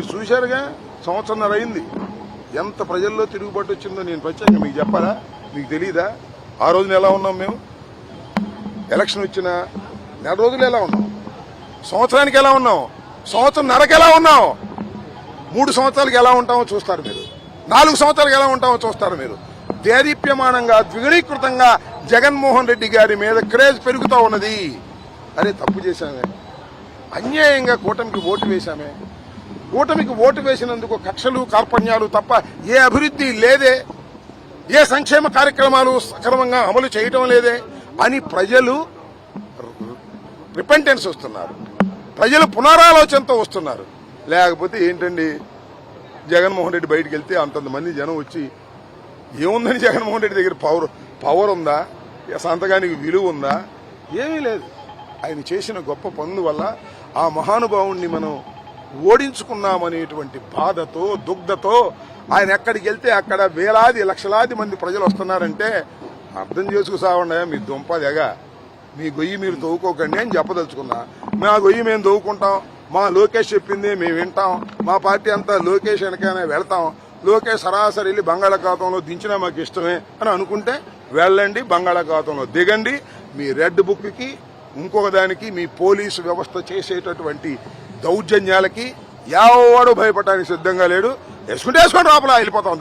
మీరు చూశారుగా, సంవత్సరంన్నర అయింది. ఎంత ప్రజల్లో తిరుగుబాటు వచ్చిందో నేను ప్రత్యేకంగా మీకు చెప్పాలా? మీకు తెలియదా? ఆ రోజున ఎలా ఉన్నాం మేము? ఎలక్షన్ వచ్చిన నెల రోజులు ఎలా ఉన్నాం? సంవత్సరానికి ఎలా ఉన్నాం? సంవత్సరంన్నరకు ఎలా ఉన్నాం? 3 సంవత్సరాలకు ఎలా ఉంటామో చూస్తారు మీరు. 4 సంవత్సరాలకు ఎలా ఉంటామో చూస్తారు మీరు. దేదీప్యమానంగా ద్విగుణీకృతంగా జగన్మోహన్ రెడ్డి గారి మీద క్రేజ్ పెరుగుతూ ఉన్నది. అరే తప్పు చేశామే, అన్యాయంగా కూటమికి ఓటు వేశామే, కూటమికి ఓటు వేసినందుకు కక్షలు కార్పణ్యాలు తప్ప ఏ అభివృద్ధి లేదే, ఏ సంక్షేమ కార్యక్రమాలు సక్రమంగా అమలు చేయటం లేదే అని ప్రజలు రిపెంటెన్స్ వస్తున్నారు. ప్రజలు పునరాలోచనతో వస్తున్నారు. లేకపోతే ఏంటండి, జగన్మోహన్ రెడ్డి బయటికి వెళ్తే అంతంతమంది జనం వచ్చి ఏముందని జగన్మోహన్ రెడ్డి దగ్గర పవర్ ఉందా, సంతకానికి విలువ ఉందా? ఏమీ లేదు. ఆయన చేసిన గొప్ప పనుల వల్ల ఆ మహానుభావుణ్ణి మనం ఓడించుకున్నామనేటువంటి బాధతో దుగ్ధతో ఆయన ఎక్కడికి వెళ్తే అక్కడ వేలాది లక్షలాది మంది ప్రజలు వస్తున్నారంటే అర్థం చేసుకుసావండి. మీ దుంపదెగా, మీ గొయ్యి మీరు తవ్వుకోకండి అని చెప్పదలుచుకున్నా. మా గొయ్యి మేము తవ్వుకుంటాం, మా లోకేష్ చెప్పింది మేము వింటాం, మా పార్టీ అంతా లోకేష్ వెనకనే వెళ్తాం, లోకేష్ సరాసరి వెళ్ళి బంగాళాఖాతంలో దించినా మాకు ఇష్టమే అని అనుకుంటే వెళ్ళండి, బంగాళాఖాతంలో దిగండి. మీ రెడ్ బుక్కి ఇంకొక దానికి మీ పోలీసు వ్యవస్థ చేసేటటువంటి దౌర్జన్యాలకి ఎవడు భయపడడానికి సిద్ధంగా లేడు. వేసుకుంటే వేసుకోండి, లోపల వెళ్ళిపోతాం.